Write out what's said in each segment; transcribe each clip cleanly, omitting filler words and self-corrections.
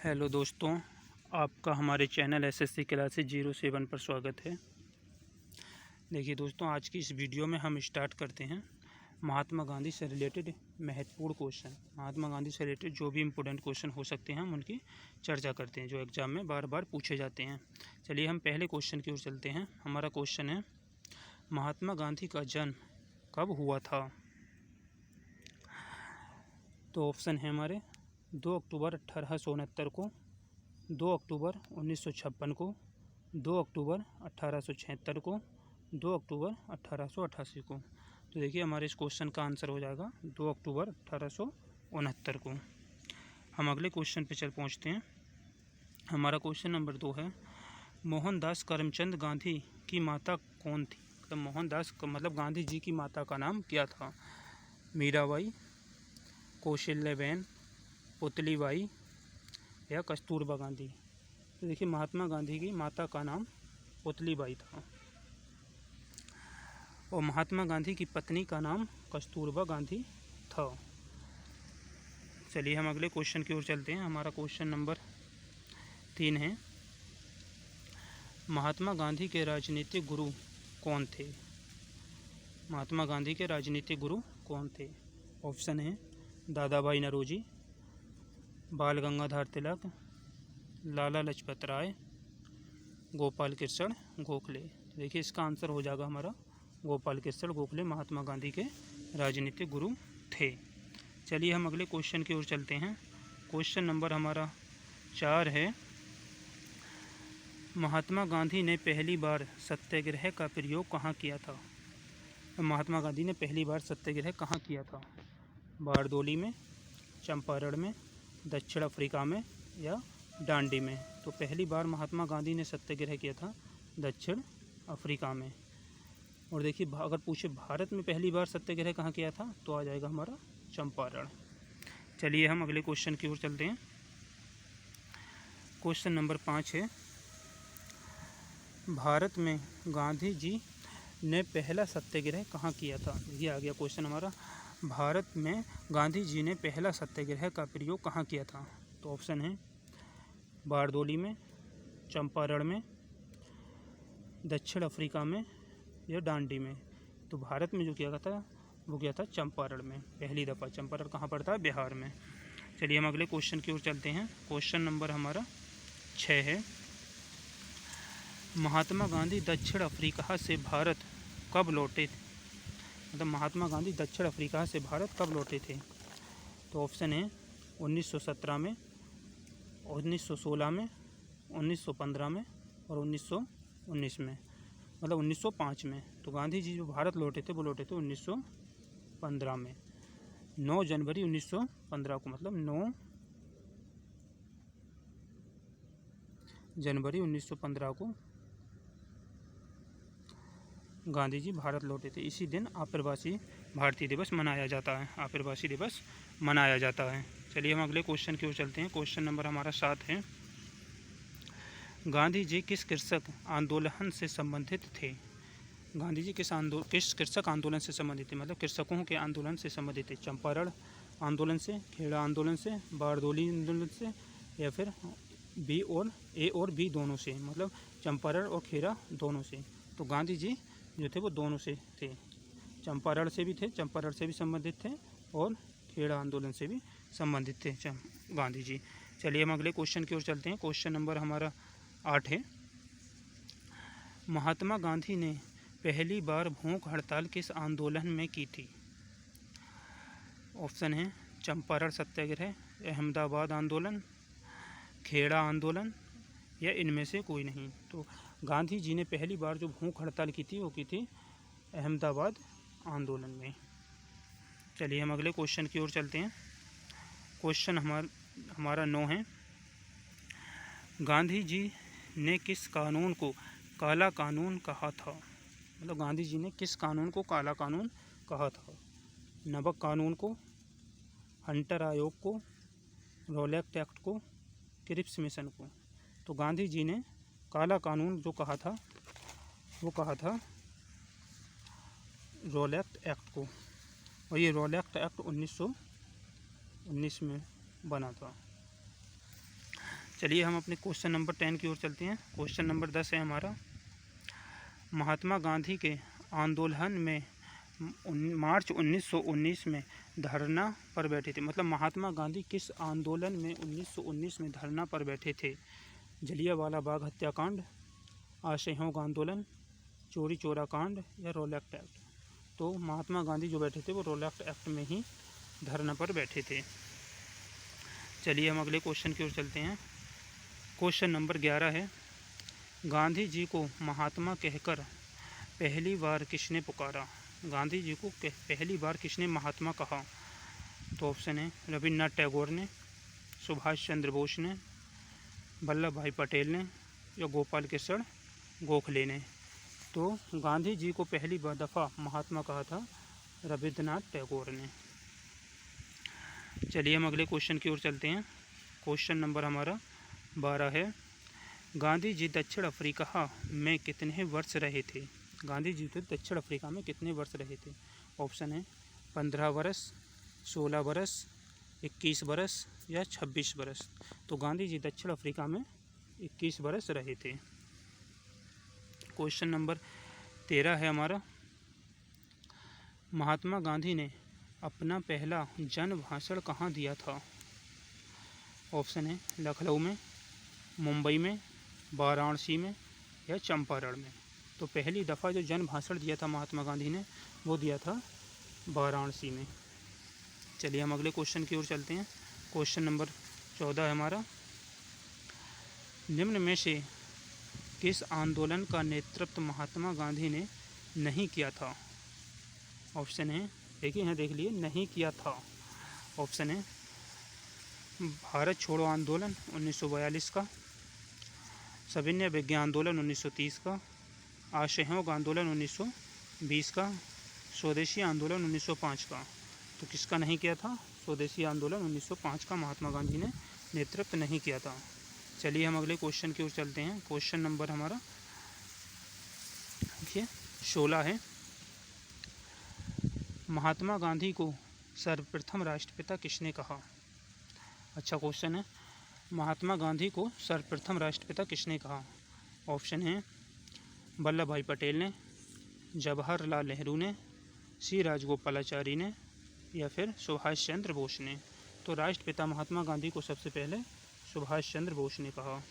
Hello दोस्तों, आपका हमारे चैनल एसएससी क्लासेस 07 पर स्वागत है। देखिए दोस्तों, आज की इस वीडियो में हम स्टार्ट करते हैं महात्मा गांधी से रिलेटेड महत्वपूर्ण क्वेश्चन। महात्मा गांधी से रिलेटेड जो भी इम्पोर्टेंट क्वेश्चन हो सकते हैं हम उनकी चर्चा करते हैं, जो एग्ज़ाम में बार बार पूछे जाते हैं। चलिए हम पहले क्वेश्चन की ओर चलते हैं। हमारा क्वेश्चन है, महात्मा गांधी का जन्म कब हुआ था? तो ऑप्शन है हमारे 2 अक्टूबर 1869 को, 2 अक्टूबर 1956 को, 2 अक्टूबर 1876 को, 2 अक्टूबर 1888 को। तो देखिए हमारे इस क्वेश्चन का आंसर हो जाएगा 2 अक्टूबर 1869 को। हम अगले क्वेश्चन पे चल पहुँचते हैं। हमारा क्वेश्चन नंबर 2 है, मोहनदास करमचंद गांधी की माता कौन थी? मतलब मोहनदास मतलब गांधी जी की माता का नाम क्या था? मीराबाई, कौशल्याबेन, पुतलीबाई या कस्तूरबा गांधी? तो देखिए महात्मा गांधी की माता का नाम पुतलीबाई था और महात्मा गांधी की पत्नी का नाम कस्तूरबा गांधी था। चलिए हम अगले क्वेश्चन की ओर चलते हैं। हमारा क्वेश्चन नंबर 3 है, महात्मा गांधी के राजनीतिक गुरु कौन थे? महात्मा गांधी के राजनीतिक गुरु कौन थे? ऑप्शन है दादा भाई नौरोजी, बाल गंगाधर तिलक, लाला लाजपत राय, गोपाल कृष्ण गोखले। देखिए इसका आंसर हो जाएगा हमारा गोपाल कृष्ण गोखले महात्मा गांधी के राजनीतिक गुरु थे। चलिए हम अगले क्वेश्चन की ओर चलते हैं। क्वेश्चन नंबर हमारा 4 है, महात्मा गांधी ने पहली बार सत्याग्रह का प्रयोग कहाँ किया था? महात्मा गांधी ने पहली बार सत्याग्रह कहाँ किया था? बारडोली में, चंपारण में, दक्षिण अफ्रीका में या डांडी में? तो पहली बार महात्मा गांधी ने सत्याग्रह किया था दक्षिण अफ्रीका में। और देखिए अगर पूछे भारत में पहली बार सत्याग्रह कहाँ किया था तो आ जाएगा हमारा चंपारण। चलिए हम अगले क्वेश्चन की ओर चलते हैं। क्वेश्चन नंबर 5 है, भारत में गांधी जी ने पहला सत्याग्रह कहाँ किया था? ये आ गया क्वेश्चन हमारा, भारत में गांधी जी ने पहला सत्याग्रह का प्रयोग कहाँ किया था? तो ऑप्शन है बारडोली में, चंपारण में, दक्षिण अफ्रीका में या डांडी में? तो भारत में जो किया था वो किया था चंपारण में पहली दफ़ा। चंपारण कहाँ पड़ता है? बिहार में। चलिए हम अगले क्वेश्चन की ओर चलते हैं। क्वेश्चन नंबर हमारा 6 है, महात्मा गांधी दक्षिण अफ्रीका से भारत कब लौटे थे? मतलब महात्मा गांधी दक्षिण अफ्रीका से भारत कब लौटे थे? तो ऑप्शन है 1917 में, 1916 में, 1915 में और 1919 में, मतलब 1905 में। तो गांधी जी जो भारत लौटे थे वो लौटे थे 1915 में, 9 जनवरी 1915 को, मतलब 9 जनवरी 1915 को गांधी जी भारत लौटे थे। इसी दिन अप्रवासी भारतीय दिवस मनाया जाता है, अप्रवासी दिवस मनाया जाता है। चलिए हम अगले क्वेश्चन की ओर चलते हैं। क्वेश्चन नंबर हमारा 7 है, गांधी जी किस कृषक आंदोलन से संबंधित थे? गांधी जी किस कृषक आंदोलन से संबंधित थे? मतलब कृषकों के आंदोलन से संबंधित थे। चंपारण आंदोलन से, खेड़ा आंदोलन से, बारडोली आंदोलन से या फिर ए और बी दोनों से, मतलब चंपारण और खेड़ा दोनों से। तो गांधी जी जो थे वो दोनों से थे, चंपारण से भी थे, चंपारण से भी संबंधित थे और खेड़ा आंदोलन से भी संबंधित थे गांधी जी। चलिए हम अगले क्वेश्चन की ओर चलते हैं। क्वेश्चन नंबर हमारा 8 है, महात्मा गांधी ने पहली बार भूख हड़ताल किस आंदोलन में की थी? ऑप्शन है चंपारण सत्याग्रह, अहमदाबाद आंदोलन, खेड़ा आंदोलन या इनमें से कोई नहीं। तो गांधी जी ने पहली बार जो भूख हड़ताल की थी वो की थी अहमदाबाद आंदोलन में। चलिए हम अगले क्वेश्चन की ओर चलते हैं। क्वेश्चन हमारा 9 है, गांधी जी ने किस कानून को काला कानून कहा था? मतलब गांधी जी ने किस कानून को काला कानून कहा था? नमक कानून को, हंटर आयोग को, रॉलेट एक्ट को, क्रिप्स मिशन को? तो गांधी जी ने काला कानून जो कहा था वो कहा था रॉलेट एक्ट को, और ये रॉलेट एक्ट 1919 में बना था। चलिए हम अपने क्वेश्चन नंबर 10 की ओर चलते हैं। क्वेश्चन नंबर 10 है हमारा, महात्मा गांधी के आंदोलन में मार्च 1919 में धरना पर बैठे थे। मतलब महात्मा गांधी किस आंदोलन में 1919 में धरना पर बैठे थे? जलियांवाला बाग हत्याकांड, असहयोग आंदोलन, चोरी चोरा कांड या रोलैक्ट एक्ट? तो महात्मा गांधी जो बैठे थे वो रोलैक्ट एक्ट में ही धरना पर बैठे थे। चलिए हम अगले क्वेश्चन की ओर चलते हैं। क्वेश्चन नंबर 11 है, गांधी जी को महात्मा कहकर पहली बार किसने पुकारा? गांधी जी को पहली बार किसने महात्मा कहा? तो ऑप्शन है रविन्द्रनाथ टैगोर ने, सुभाष चंद्र बोस ने, वल्लभ भाई पटेल ने या गोपाल कृष्ण गोखले ने? तो गांधी जी को पहली दफ़ा महात्मा कहा था रविन्द्रनाथ टैगोर ने। चलिए हम अगले क्वेश्चन की ओर चलते हैं। क्वेश्चन नंबर हमारा 12 है, गांधी जी दक्षिण अफ्रीका में कितने वर्ष रहे थे? गांधी जी तो दक्षिण अफ्रीका में कितने वर्ष रहे थे? ऑप्शन है 15 वर्ष, 16 वर्ष, 21 वर्ष या 26 वर्ष? तो गांधी जी दक्षिण अफ्रीका में 21 वर्ष रहे थे। क्वेश्चन नंबर 13 है हमारा, महात्मा गांधी ने अपना पहला जन भाषण कहाँ दिया था? ऑप्शन है लखनऊ में, मुंबई में, वाराणसी में या चंपारण में? तो पहली दफ़ा जो जन भाषण दिया था महात्मा गांधी ने वो दिया था वाराणसी में। चलिए हम अगले क्वेश्चन की ओर चलते हैं। क्वेश्चन नंबर 14 है हमारा, निम्न में से किस आंदोलन का नेतृत्व महात्मा गांधी ने नहीं किया था? ऑप्शन है, देखिए यहाँ देख लिए, नहीं किया था। ऑप्शन है भारत छोड़ो आंदोलन 1942 का, सविनय विज्ञान आंदोलन 1930 का, असहयोग आंदोलन 1920 का, स्वदेशी आंदोलन 1905 का? तो किसका नहीं किया था? स्वदेशी आंदोलन 1905 का महात्मा गांधी ने नेतृत्व नहीं किया था। चलिए हम अगले क्वेश्चन की ओर चलते हैं। क्वेश्चन नंबर हमारा देखिए 16 है, महात्मा गांधी को सर्वप्रथम राष्ट्रपिता किसने कहा? अच्छा क्वेश्चन है, महात्मा गांधी को सर्वप्रथम राष्ट्रपिता किसने कहा? ऑप्शन है वल्लभ भाई पटेल ने, जवाहरलाल नेहरू ने, सी राजगोपालाचारी ने या फिर सुभाष चंद्र बोस ने? तो राष्ट्रपिता महात्मा गांधी को सबसे पहले सुभाष चंद्र बोस ने कहा।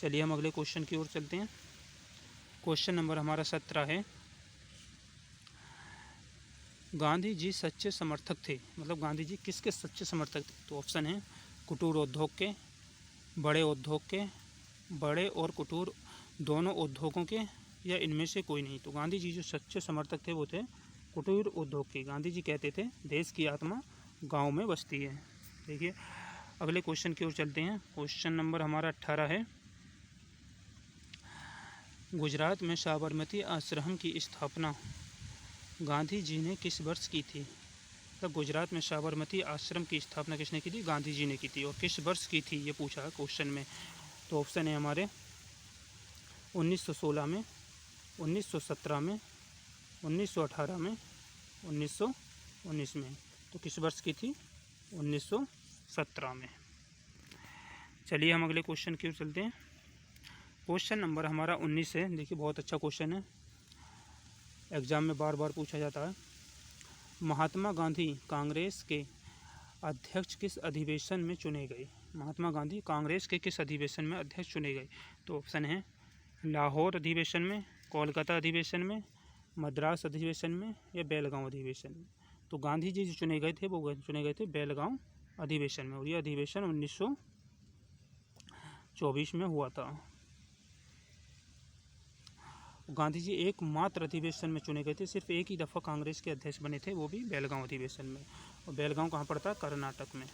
चलिए हम अगले क्वेश्चन की ओर चलते हैं। क्वेश्चन नंबर हमारा 17 है, गांधी जी सच्चे समर्थक थे। मतलब गांधी जी किसके सच्चे समर्थक थे? तो ऑप्शन है कुटीर उद्योग के, बड़े उद्योग के, बड़े और कुटीर दोनों उद्योगों के या इनमें से कोई नहीं? तो गांधी जी जो सच्चे समर्थक थे वो थे कुटीर उद्योग के। गांधी जी कहते थे देश की आत्मा गांव में बसती है। देखिए अगले क्वेश्चन की ओर चलते हैं। क्वेश्चन नंबर हमारा 18 है, गुजरात में साबरमती आश्रम की स्थापना गांधी जी ने किस वर्ष की थी? तब गुजरात में साबरमती आश्रम की स्थापना किसने की थी? गांधी जी ने की थी। और किस वर्ष की थी ये पूछा है क्वेश्चन में। तो ऑप्शन है हमारे 1916 में, 1917 में, 1918 में, 1919 में? तो किस वर्ष की थी? 1917 में। चलिए हम अगले क्वेश्चन की ओर चलते हैं। क्वेश्चन नंबर हमारा 19 है। देखिए बहुत अच्छा क्वेश्चन है, एग्ज़ाम में बार बार पूछा जाता है। महात्मा गांधी कांग्रेस के अध्यक्ष किस अधिवेशन में चुने गए? महात्मा गांधी कांग्रेस के किस अधिवेशन में अध्यक्ष चुने गए? तो ऑप्शन है लाहौर अधिवेशन में, कोलकाता अधिवेशन में, मद्रास अधिवेशन में या बेलगांव अधिवेशन में? तो गांधी जी जो चुने गए थे वो चुने गए थे बेलगांव अधिवेशन में, और ये अधिवेशन 1924 में हुआ था। गांधी जी एकमात्र अधिवेशन में चुने गए थे, सिर्फ एक ही दफ़ा कांग्रेस के अध्यक्ष बने थे, वो भी बेलगांव अधिवेशन में। और बेलगांव कहाँ पड़ता है? कर्नाटक में।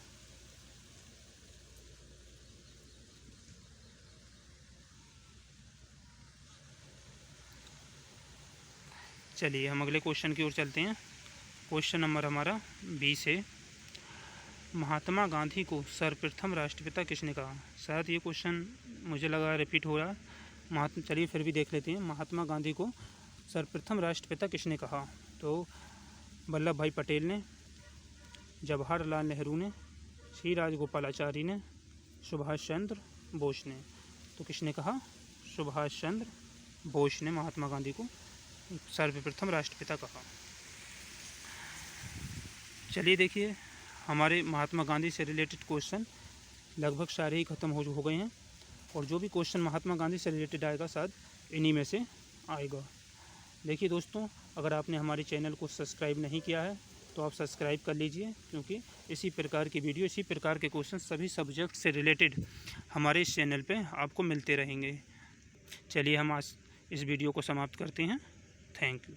चलिए हम अगले क्वेश्चन की ओर चलते हैं। क्वेश्चन नंबर हमारा 20 है, महात्मा गांधी को सर्वप्रथम राष्ट्रपिता किसने कहा? शायद ये क्वेश्चन मुझे लगा रिपीट हो रहा है। चलिए फिर भी देख लेते हैं। महात्मा गांधी को सर्वप्रथम राष्ट्रपिता किसने कहा? तो वल्लभ भाई पटेल ने, जवाहरलाल नेहरू ने, सी राजगोपालाचारी ने सुभाष चंद्र बोस ने। तो किसने कहा? सुभाष चंद्र बोस ने महात्मा गांधी को सर्वप्रथम राष्ट्रपिता कहा। चलिए देखिए, हमारे महात्मा गांधी से रिलेटेड क्वेश्चन लगभग सारे ही ख़त्म हो गए हैं, और जो भी क्वेश्चन महात्मा गांधी से रिलेटेड आएगा शायद इन्हीं में से आएगा। देखिए दोस्तों, अगर आपने हमारे चैनल को सब्सक्राइब नहीं किया है तो आप सब्सक्राइब कर लीजिए, क्योंकि इसी प्रकार की वीडियो, इसी प्रकार के क्वेश्चन सभी सब्जेक्ट से रिलेटेड हमारे इस चैनल पे आपको मिलते रहेंगे। चलिए हम आज इस वीडियो को समाप्त करते हैं। Thank you.